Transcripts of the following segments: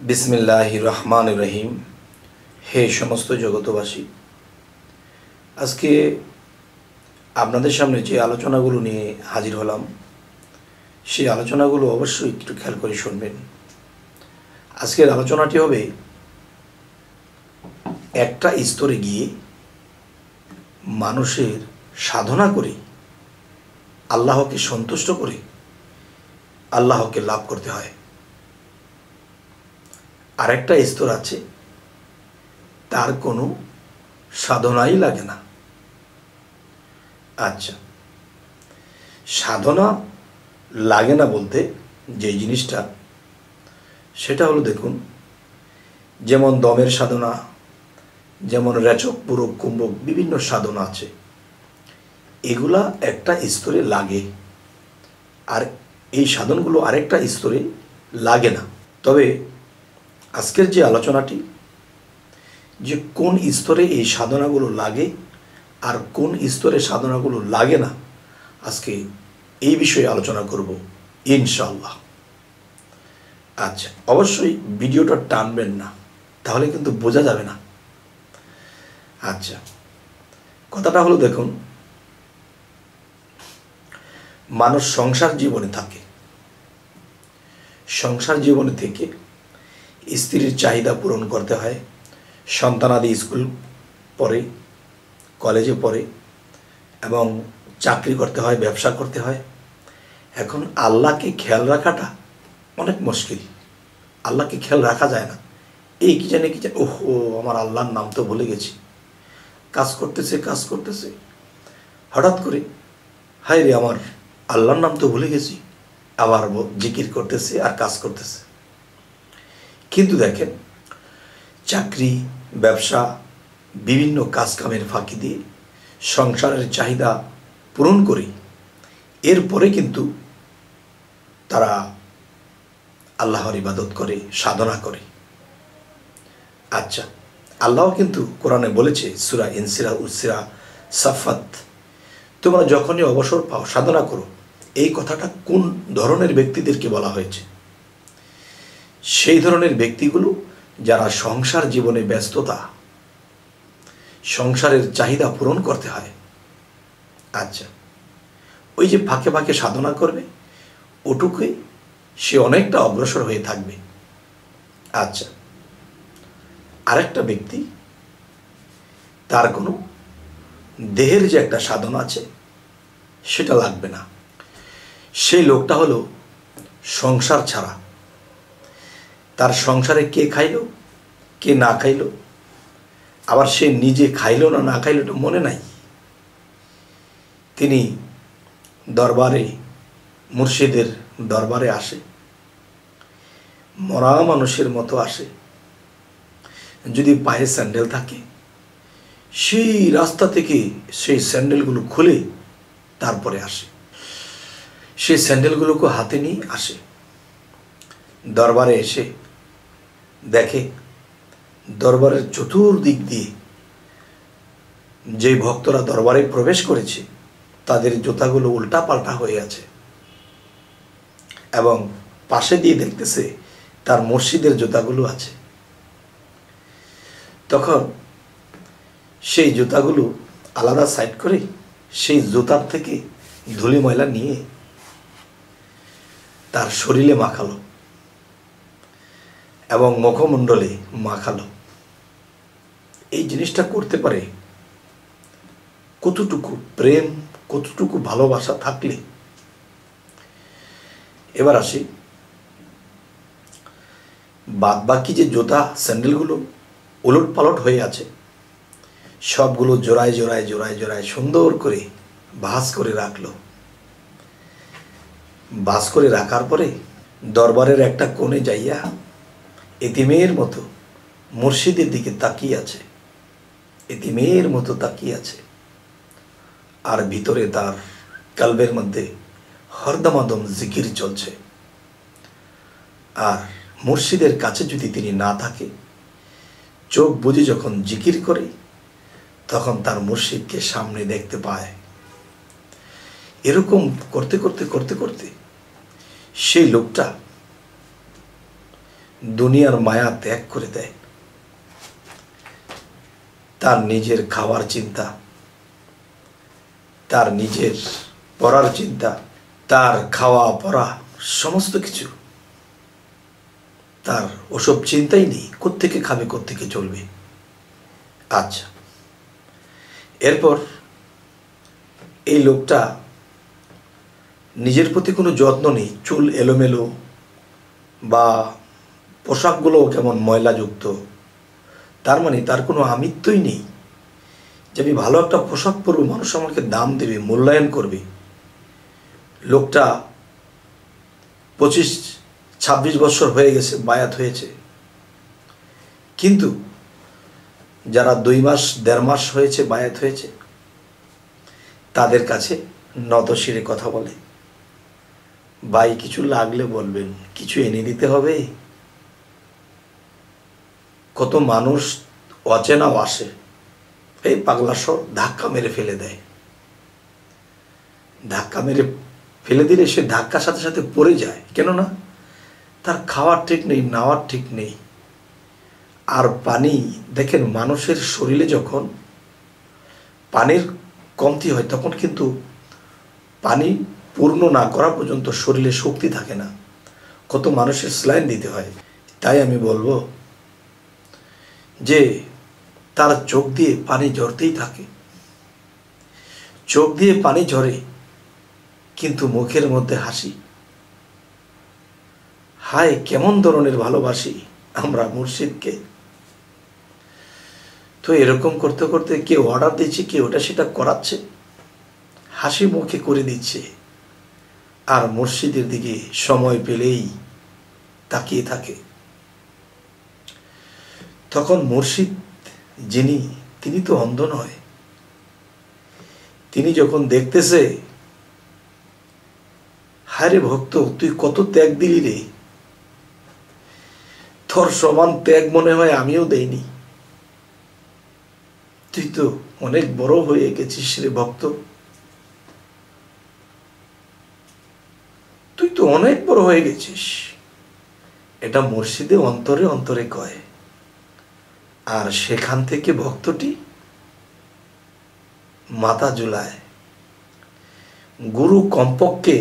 বিসমিল্লাহির রহমানির রহিম। হে সমস্ত জগতবাসী, আজকে আপনাদের সামনে যে আলোচনাগুলো নিয়ে হাজির হলাম, সেই আলোচনাগুলো অবশ্যই একটু খেয়াল করে শুনবেন। আজকের আলোচনাটি হবে একটা স্তরে গিয়ে মানুষের সাধনা করে আল্লাহকে সন্তুষ্ট করে আল্লাহকে লাভ করতে হয়। আরেকটা স্তর আছে, তার কোনো সাধনাই লাগে না। আচ্ছা, সাধনা লাগে না বলতে যে জিনিসটা, সেটা হলো দেখুন, যেমন দমের সাধনা, যেমন রেচক পুরক কুম্ভক বিভিন্ন সাধনা আছে, এগুলা একটা স্তরে লাগে, আর এই সাধনগুলো আরেকটা স্তরে লাগে না। তবে আজকের যে আলোচনাটি, যে কোন স্তরে এই সাধনাগুলো লাগে আর কোন স্তরে সাধনাগুলো লাগে না, আজকে এই বিষয়ে আলোচনা করব ইনশাআল্লাহ। আচ্ছা, অবশ্যই ভিডিওটা টানবেন না, তাহলে কিন্তু বোঝা যাবে না। আচ্ছা, কথাটা হলো দেখুন, মানুষ সংসার জীবনে থাকে, সংসার জীবনে থেকে স্ত্রীর চাহিদা পূরণ করতে হয়, সন্তানাদি স্কুল পড়ে, কলেজে পড়ে এবং চাকরি করতে হয়, ব্যবসা করতে হয়। এখন আল্লাহকে খেয়াল রাখাটা অনেক মুশকিল, আল্লাহকে খেয়াল রাখা যায় না। এই কি জানে ওহো, আমার আল্লাহর নাম তো ভুলে গেছি। কাজ করতেছে, হঠাৎ করে হায় রে, আমার আল্লাহর নাম তো ভুলে গেছি, আবার জিকির করতেছে আর কাজ করতেছে। কিন্তু দেখেন, চাকরি, ব্যবসা, বিভিন্ন কাজকামের ফাঁকি দিয়ে সংসারের চাহিদা পূরণ করে এরপরে কিন্তু তারা আল্লাহর ইবাদত করে, সাধনা করে। আচ্ছা, আল্লাহ কিন্তু কোরআনে বলেছে, সূরা ইনসিরা উসিরা সাফাত, তোমরা যখনই অবসর পাও সাধনা করো। এই কথাটা কোন ধরনের ব্যক্তিদেরকে বলা হয়েছে? সেই ধরনের ব্যক্তিগুলো যারা সংসার জীবনে ব্যস্ততা, সংসারের চাহিদা পূরণ করতে হয়। আচ্ছা, ওই যে ফাঁকে ফাঁকে সাধনা করবে, ওটুকুই সে অনেকটা অগ্রসর হয়ে থাকবে। আচ্ছা, আরেকটা ব্যক্তি, তার কোনো দেহের যে একটা সাধনা আছে সেটা লাগবে না। সেই লোকটা হলো সংসার ছাড়া, তার সংসারে কে খাইলো কে না খাইলো, আবার সে নিজে খাইলো না খাইলো এটা মনে নাই। তিনি দরবারে, মুর্শিদের দরবারে আসে, মরা মানুষের মতো আসে। যদি পায়ে স্যান্ডেল থাকে, সেই রাস্তা থেকে সেই স্যান্ডেলগুলো খুলে তারপরে আসে, সেই স্যান্ডেলগুলোকে হাতে নিয়ে আসে। দরবারে এসে দেখে দরবারের চতুর্দিক দিয়ে যে ভক্তরা দরবারে প্রবেশ করেছে তাদের জুতাগুলো উল্টা পাল্টা হয়ে আছে, এবং পাশে দিয়ে দেখতেছে তার মুর্শিদের জুতাগুলো আছে। তখন সেই জুতাগুলো আলাদা সাইড করে সেই জুতার থেকে ধুলি ময়লা নিয়ে তার শরীরে মাখালো এবং মুখমণ্ডলে মাখালো। এই জিনিসটা করতে পারে কতটুকু প্রেম, কতটুকু ভালোবাসা থাকলে। এবার আসি, বাদ বাকি যে জুতা স্যান্ডেলগুলো উলট পালট হয়ে আছে, সবগুলো জোড়ায় জোড়ায় জোড়ায় জোড়ায় সুন্দর করে ভাঁজ করে রাখলো। ভাঁজ করে রাখার পরে দরবারের একটা কোণে যাইয়া এতিমের মতো মুর্শিদের দিকে তাকিয়ে আছে, এতিমের মতো তাকিয়ে আছে। আর ভিতরে তার কালবের মধ্যে হরদমাদম জিকির চলছে। আর মুর্শিদের কাছে যদি তিনি না থাকে, চোখ বুঝে যখন জিকির করে, তখন তার মুর্শিদকে সামনে দেখতে পায়। এরকম করতে করতে করতে করতে সেই লোকটা দুনিয়ার মায়া ত্যাগ করে দেয়। তার নিজের খাওয়ার চিন্তা, তার নিজের পড়ার চিন্তা, তার খাওয়া পড়া সমস্ত কিছু, তার ওসব চিন্তাই নেই। কোত্থেকে খাবে, কোত্থেকে চলবে। আচ্ছা, এরপর এই লোকটা নিজের প্রতি কোনো যত্ন নেই, চুল এলোমেলো বা পোশাকগুলো কেমন ময়লাযুক্ত। তার মানে তার কোনো আমিত্বই নেই যে আমি ভালো একটা পোশাক পরবো, মানুষ আমাকে দাম দেবে, মূল্যায়ন করবে। লোকটা 25-26 বছর হয়ে গেছে, বায়াত হয়েছে, কিন্তু যারা 2 মাস 1.5 মাস হয়েছে বায়াত হয়েছে, তাদের কাছে নতশিরে কথা বলে, ভাই কিছু লাগলে বলবেন, কিছু এনে দিতে হবে। কত মানুষ অচেনাও আসে, এই পাগলা সব ধাক্কা মেরে ফেলে দেয়। ধাক্কা মেরে ফেলে দিলে সে ধাক্কার সাথে সাথে পড়ে যায়, কেননা তার খাওয়ার ঠিক নেই, নাওয়ার ঠিক নেই। আর পানি দেখেন, মানুষের শরীরে যখন পানির কমতি হয় তখন কিন্তু পানি পূর্ণ না করা পর্যন্ত শরীরে শক্তি থাকে না, কত মানুষের স্যালাইন দিতে হয়। তাই আমি বলবো যে তার চোখ দিয়ে পানি ঝরতেই থাকে, চোখ দিয়ে পানি ঝরে কিন্তু মুখের মধ্যে হাসি। হায়, কেমন ধরনের ভালোবাসি আমরা মুর্শিদকে। তো এরকম করতে করতে কেউ অর্ডার দিচ্ছে, কেউ ওটা সেটা করাচ্ছে, হাসি মুখে করে দিচ্ছে, আর মুর্শিদের দিকে সময় পেলেই তাকিয়ে থাকে। তখন মুর্শিদ যিনি, তিনি তো অন্ধ নয়, তিনি যখন দেখতেছে, হায় রে ভক্ত, তুই কত ত্যাগ দিলি রে, তোর সমান ত্যাগ মনে হয় আমিও দেইনি, তুই তো অনেক বড় হয়ে গেছিস রে ভক্ত, তুই তো অনেক বড় হয়ে গেছিস। এটা মুর্শিদে অন্তরে অন্তরে কয়। আর সেখান থেকে ভক্তটি মাথা ঝুলায়। গুরু কমপক্ষে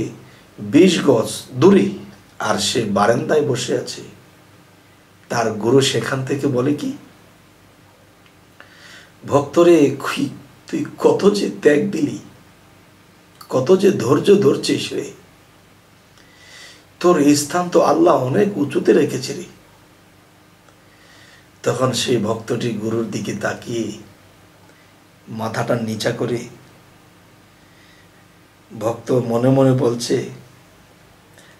20 গজ দূরে, আর সে বারান্দায় বসে আছে। তার গুরু সেখান থেকে বলে কি, ভক্তরে তুই কত যে ত্যাগ দিলি, কত যে ধৈর্য ধরছিস রে, তোর এই স্থান তো আল্লাহ অনেক উঁচুতে রেখেছে রে। তখন সেই ভক্তটি গুরুর দিকে তাকিয়ে মাথাটা নিচা করে ভক্ত মনে মনে বলছে,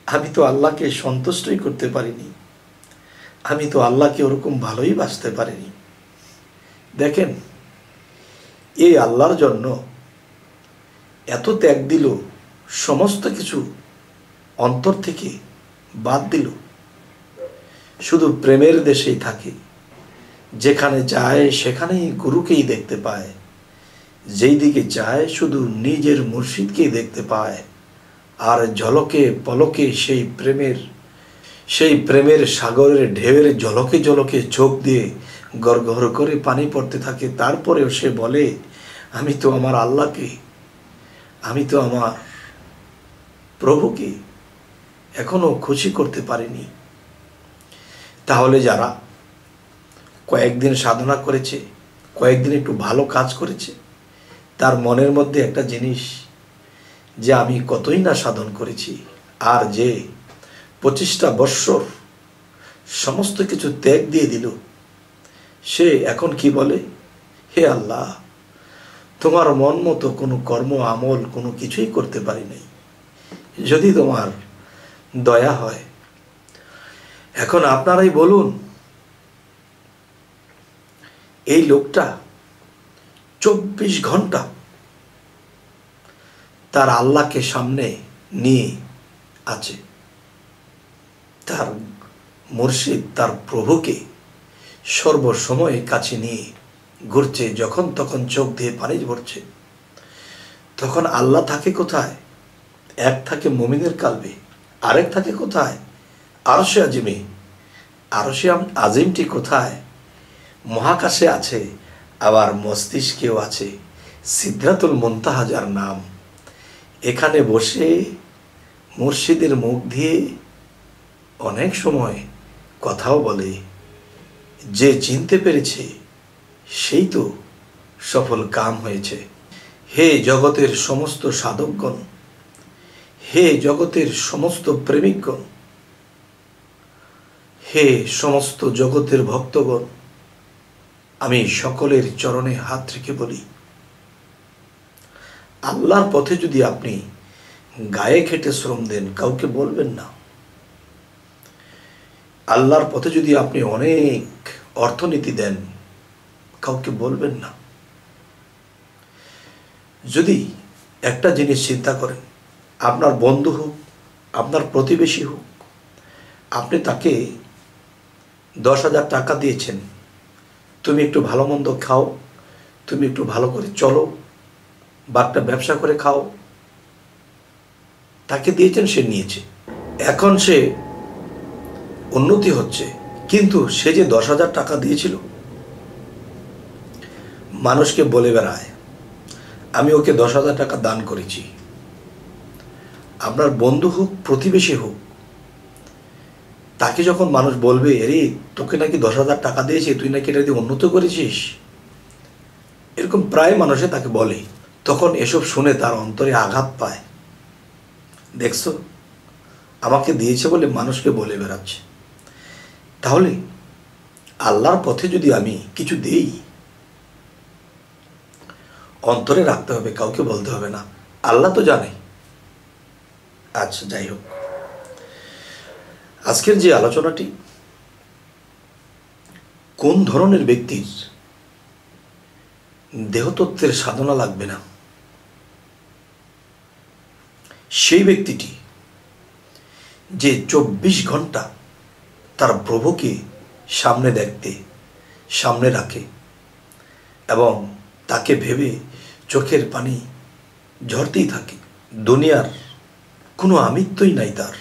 আমি তো আল্লাহকে সন্তুষ্টই করতে পারিনি, আমি তো আল্লাহকে ওরকম ভালোই বাসতে পারিনি। দেখেন, এই আল্লাহর জন্য এত ত্যাগ দিল, সমস্ত কিছু অন্তর থেকে বাদ দিল, শুধু প্রেমের দেশেই থাকে, যেখানে যায় সেখানেই গুরুকেই দেখতে পায়, যেই দিকে যায় শুধু নিজের মুর্শিদকেই দেখতে পায়। আর ঝলকে পলকে সেই প্রেমের সাগরের ঢেউয়ের ঝলকে ঝলকে চোখ দিয়ে গড়গড় করে পানি পড়তে থাকে। তারপরেও সে বলে, আমি তো আমার আল্লাহকে, আমি তো আমার প্রভুকে এখনো খুশি করতে পারিনি। তাহলে যারা কয়েকদিন সাধনা করেছে, কয়েকদিন একটু ভালো কাজ করেছে, তার মনের মধ্যে একটা জিনিস যে আমি কতই না সাধন করেছি, আর যে 25টা বৎসর সমস্ত কিছু ত্যাগ দিয়ে দিল, সে এখন কি বলে, হে আল্লাহ, তোমার মন মতো কোনো কর্ম আমল কোনো কিছুই করতে পারি নাই, যদি তোমার দয়া হয়। এখন আপনারাই বলুন, এই লোকটা 24 ঘন্টা তার আল্লাহকে সামনে নিয়ে আছে, তার মুর্শিদ, তার প্রভুকে সর্বসময় কাছে নিয়ে ঘুরছে, যখন তখন চোখ দিয়ে পানি ভরছে। তখন আল্লাহ থাকে কোথায়? এক থাকে মুমিনের কালবে, আরেক থাকে কোথায়? আরশে আজিমে। আরশে আজিমটি কোথায়? মহাকাশে আছে, আবার মস্তিষ্কেও আছে। সিদরাতুল মুনতাহা যার নাম, এখানে বসে মুর্শিদের মুখ দিয়ে অনেক সময় কথাও বলে। যে চিনতে পেরেছে সেই তো সফল কাম হয়েছে। হে জগতের সমস্ত সাধকগণ, হে জগতের সমস্ত প্রেমিকগণ, হে সমস্ত জগতের ভক্তগণ, আমি সকলের চরণে হাত রেখে বলি, আল্লাহর পথে যদি আপনি গায়ে খেটে শ্রম দেন, কাউকে বলবেন না। আল্লাহর পথে যদি আপনি অনেক অর্থনীতি দেন, কাউকে বলবেন না। যদি একটা জিনিস চিন্তা করেন, আপনার বন্ধু হোক, আপনার প্রতিবেশী হোক, আপনি তাকে 10,000 টাকা দিয়েছেন, তুমি একটু ভালো মন্দ খাও, তুমি একটু ভালো করে চলো, বা একটা ব্যবসা করে খাও, তাকে দিয়েছেন, সে নিয়েছে, এখন সে উন্নতি হচ্ছে, কিন্তু সে যে 10,000 টাকা দিয়েছিল, মানুষকে বলে বেড়ায় আমি ওকে 10,000 টাকা দান করেছি। আপনার বন্ধু হোক, প্রতিবেশী হোক, তাকে যখন মানুষ বলবে, আরে তোকে নাকি 10,000 টাকা দিয়েছে, তুই নাকি এটা দিয়ে উন্নত করেছিস, এরকম প্রায় মানুষে তাকে বলে, তখন এসব শুনে তার অন্তরে আঘাত পায়। দেখছো, আমাকে দিয়েছে বলে মানুষকে বলে বেড়াচ্ছে। তাহলে আল্লাহর পথে যদি আমি কিছু দেই, অন্তরে রাখতে হবে, কাউকে বলতে হবে না, আল্লাহ তো জানে। আচ্ছা, যাই হোক, আজকের যে আলোচনাটি, কোন ধরনের ব্যক্তির দেহতত্ত্বের সাধনা লাগবে না? সেই ব্যক্তিটি যে 24 ঘন্টা তার প্রভুকে সামনে রাখে এবং তাকে ভেবে চোখের পানি ঝরতেই থাকে। দুনিয়ার কোনো আমিত্বই নাই তার,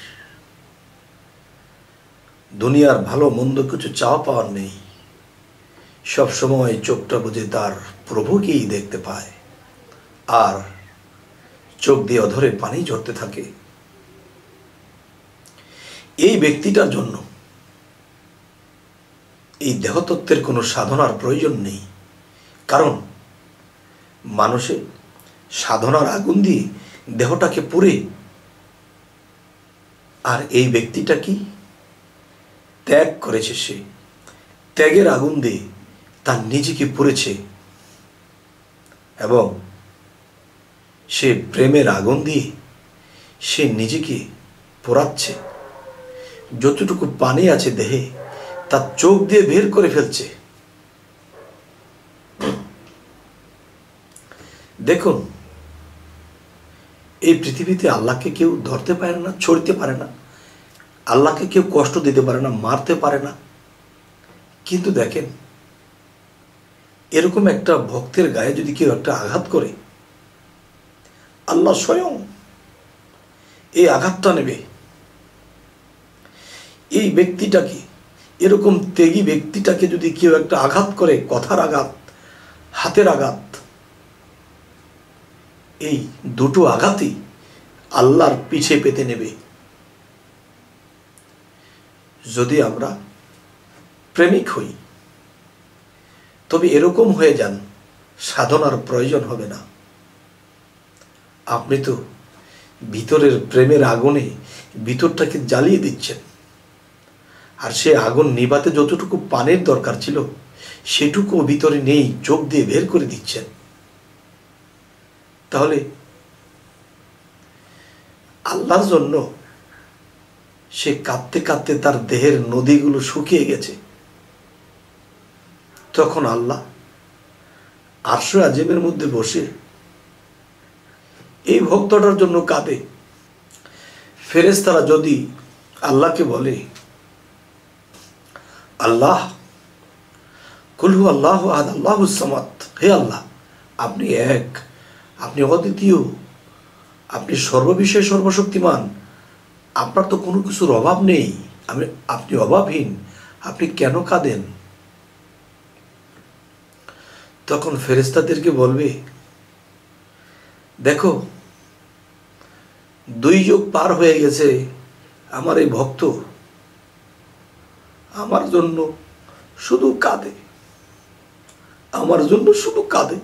দুনিয়ার ভালো মন্দ কিছু চাওয়া পাওয়ার নেই, সব সময় চোখটা বুঝে তার প্রভুকেই দেখতে পায়, আর চোখ দিয়ে অধরে পানি ঝরতে থাকে। এই ব্যক্তিটার জন্য এই দেহতত্ত্বের কোনো সাধনার প্রয়োজন নেই, কারণ মানুষে সাধনার আগুন দিয়ে দেহটাকে পুড়ে, আর এই ব্যক্তিটা কি ত্যাগ করেছে, সে ত্যাগের আগুন দিয়ে তার নিজেকে পুড়েছে, এবং সে প্রেমের আগুন দিয়ে সে নিজেকে পোড়াচ্ছে। যতটুকু পানি আছে দেহে, তার চোখ দিয়ে বের করে ফেলছে। দেখুন, এই পৃথিবীতে আল্লাহকে কেউ ধরতে পারে না, ছড়তে পারে না, আল্লাহকে কেউ কষ্ট দিতে পারে না, মারতে পারে না, কিন্তু দেখেন, এরকম একটা ভক্তের গায়ে যদি কেউ একটা আঘাত করে, আল্লাহ স্বয়ং এই আঘাতটা নেবে। এই ব্যক্তিটাকে, এরকম ত্যাগী ব্যক্তিটাকে যদি কেউ একটা আঘাত করে, কথার আঘাত, হাতের আঘাত, এই দুটো আঘাতই আল্লাহর পিছে পেতে নেবে। যদি আমরা প্রেমিক হই, তবে এরকম হয়ে যান, সাধনার প্রয়োজন হবে না। আপনি তো ভিতরের প্রেমের আগুনে ভিতরটাকে জ্বালিয়ে দিচ্ছেন, আর সে আগুন নিভাতে যতটুকু পানির দরকার ছিল, সেটুকু ভিতরে নেই, চোখ দিয়ে বের করে দিচ্ছেন। তাহলে আল্লাহর জন্য সে কাঁদতে কাঁদতে তার দেহের নদীগুলো শুকিয়ে গেছে, তখন আল্লাহ আরশে আজিমের মধ্যে বসে এই ভক্তটার জন্য কাঁদে। ফেরেশতারা যদি আল্লাহকে বলে, আল্লাহ কুলহু আল্লাহ আহাদ আল্লাহুস সামাদ, হে আল্লাহ, আপনি এক, আপনি অদ্বিতীয়, আপনি সর্ববিষয়ে সর্বশক্তিমান, আপনার তো কোনো কিছুর অভাব নেই, আপনি অভাবহীন, আপনি কেন কাঁদেন? তখন ফেরেশতাদেরকে বলবে, দেখো 2 যুগ পার হয়ে গেছে, আমার এই ভক্ত আমার জন্য শুধু কাঁদে, আমার জন্য শুধু কাঁদে।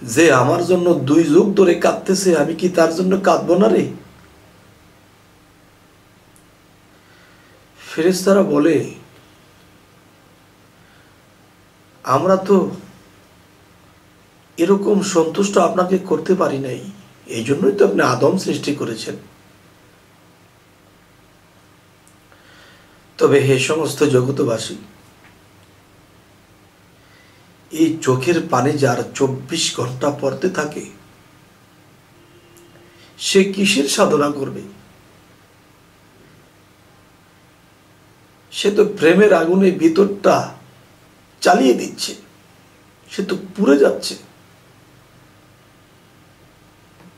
যে আমার জন্য 2 যুগ ধরে কাঁদতেছে, আমি কি তার জন্য কাঁদবো না রে? ফেরেশতারা বলে, আমরা তো এরকম সন্তুষ্ট আপনাকে করতে পারি নাই, এই জন্যই তো আপনি আদম সৃষ্টি করেছেন। তবে হে সমস্ত জগতবাসী, এই চোখের পানি যার 24 ঘন্টা পড়তে থাকে, সে কিসের সাধনা করবে? সে তো প্রেমের আগুনে ভিতরটা চালিয়ে দিচ্ছে, সে তো পুড়ে যাচ্ছে।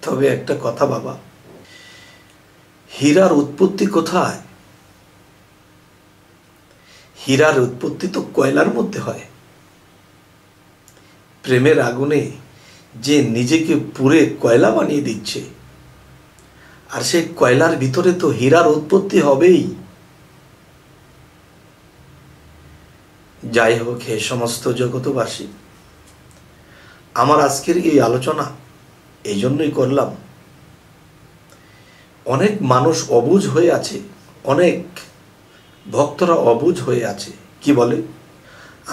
তবে একটা কথা বাবা, হীরার উৎপত্তি কোথায়? হীরার উৎপত্তি তো কয়লার মধ্যে হয়। প্রেমের আগুনে যে নিজেকে পুড়ে কয়লা বানিয়ে দিচ্ছে, আর সেই কয়লার ভিতরে তো হীরার উৎপত্তি হবেই। যাই হোক হে সমস্ত জগতবাসী, আমার আজকের এই আলোচনা এই জন্যই করলাম, অনেক মানুষ অবুঝ হয়ে আছে, অনেক ভক্তরা অবুঝ হয়ে আছে। কি বলে,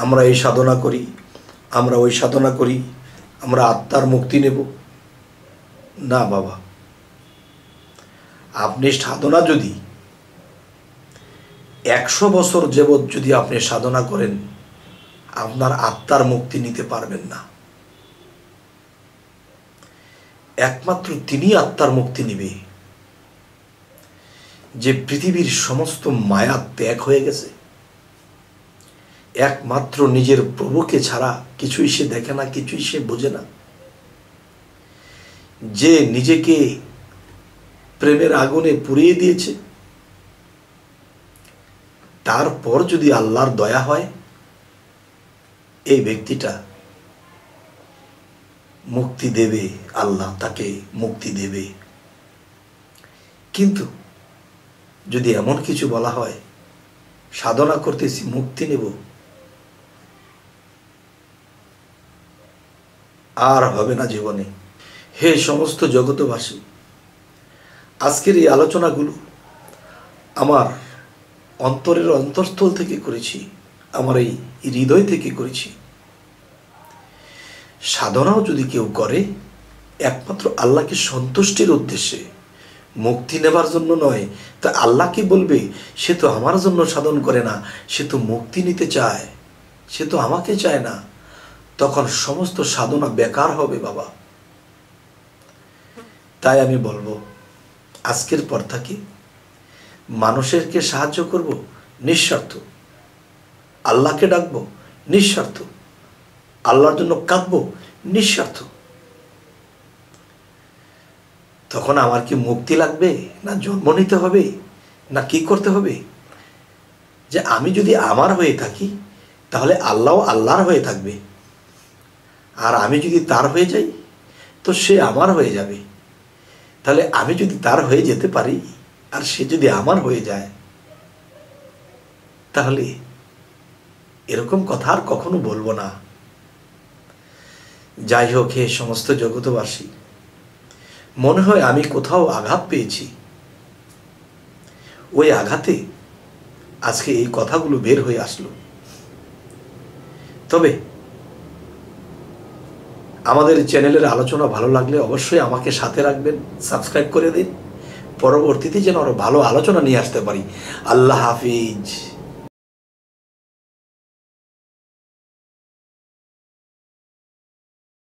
আমরা এই সাধনা করি, আমরা ওই সাধনা করি, আমরা আত্মার মুক্তি নেব। না বাবা, আপনি সাধনা যদি 100 বছর যাবৎ যদি আপনি সাধনা করেন, আপনার আত্মার মুক্তি নিতে পারবেন না। একমাত্র তিনি আত্মার মুক্তি নিবে, যে পৃথিবীর সমস্ত মায়া ত্যাগ হয়ে গেছে, একমাত্র নিজের প্রভুকে ছাড়া কিছুই সে দেখে না, কিছুই সে বোঝে না, যে নিজেকে প্রেমের আগুনে পুড়িয়ে দিয়েছে, তারপর যদি আল্লাহর দয়া হয়, এই ব্যক্তিটা মুক্তি দেবে, আল্লাহ তাকে মুক্তি দেবে। কিন্তু যদি এমন কিছু বলা হয়, সাধনা করতেছি মুক্তি নেব, আর হবে না জীবনে। হে সমস্ত জগতবাসী, আজকের এই আলোচনাগুলো আমার অন্তরের অন্তঃস্থল থেকে করেছি, আমার এই হৃদয় থেকে করেছি। সাধনাও যদি কেউ করে, একমাত্র আল্লাহকে সন্তুষ্টির উদ্দেশ্যে, মুক্তি নেবার জন্য নয়, তা আল্লাহ কি বলবে, সে তো আমার জন্য সাধন করে না, সে তো মুক্তি নিতে চায়, সে তো আমাকে চায় না, তখন সমস্ত সাধনা বেকার হবে বাবা। তাই আমি বলবো, আজকের পর থেকে মানুষেরকে সাহায্য করব নিঃস্বার্থ, আল্লাহকে ডাকবো নিঃস্বার্থ, আল্লাহর জন্য কাঁদবো নিঃস্বার্থ। তখন আমার কি মুক্তি লাগবে, না জন্ম নিতে হবে, না কি করতে হবে? যে আমি যদি আমার হয়ে থাকি, তাহলে আল্লাহও আল্লাহর হয়ে থাকবে, আর আমি যদি তার হয়ে যাই, তো সে আমার হয়ে যাবে। তাহলে আমি যদি তার হয়ে যেতে পারি, আর সে যদি আমার হয়ে যায়, তাহলে এরকম কথা আর কখনো বলবো না। যাই হোক হে সমস্ত জগতবাসী, মনে হয় আমি কোথাও আঘাত পেয়েছি, ওই আঘাতে আজকে এই কথাগুলো বের হয়ে আসলো। তবে আমাদের চ্যানেলের আলোচনা ভালো লাগলে অবশ্যই আমাকে সাথে রাখবেন, সাবস্ক্রাইব করে দিন, পরবর্তীতে যেন আরো ভালো আলোচনা নিয়ে আসতে পারি। আল্লাহ হাফিজ।